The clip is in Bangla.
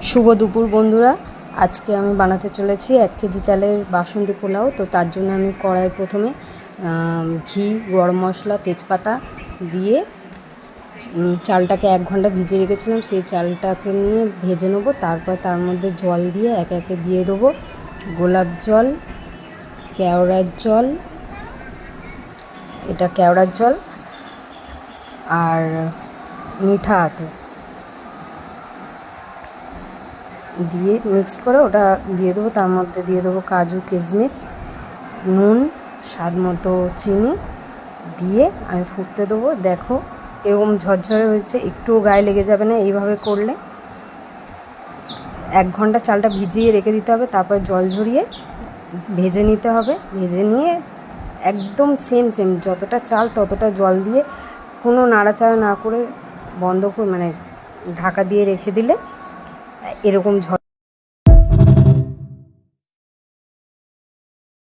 শুভ দুপুর বন্ধুরা। আজকে আমি বানাতে চলেছি 1 কেজি চালের বাসন্তী পোলাও। তো তার জন্য আমি কড়াই প্রথমে ঘি, গরম মশলা, তেজপাতা দিয়ে চালটাকে 1 ঘন্টা ভিজিয়ে রেখেছিলাম। সেই চালটাকে নিয়ে ভেজে নেবো। তারপর তার মধ্যে জল দিয়ে একে একে দিয়ে দেবো গোলাপ জল, কেওড়ার জল, এটা কেওড়ার জল আর মিঠা আতর দিয়ে মিক্স করে ওটা দিয়ে দেবো। তার মধ্যে দিয়ে দেবো কাজু, কিশমিশ, নুন, স্বাদ মতো চিনি দিয়ে আমি ফুটতে দেবো। দেখো এরকম ঝরঝরে হয়েছে, একটুও গায়ে লেগে যাবে না এইভাবে করলে। 1 ঘন্টা চালটা ভিজিয়ে রেখে দিতে হবে, তারপর জল ঝরিয়ে ভেজে নিতে হবে। ভেজে নিয়ে একদম সেম যতটা চাল ততটা জল দিয়ে কোনো নাড়াচাড়া না করে বন্ধ করে ঢাকা দিয়ে রেখে দিলে এরকম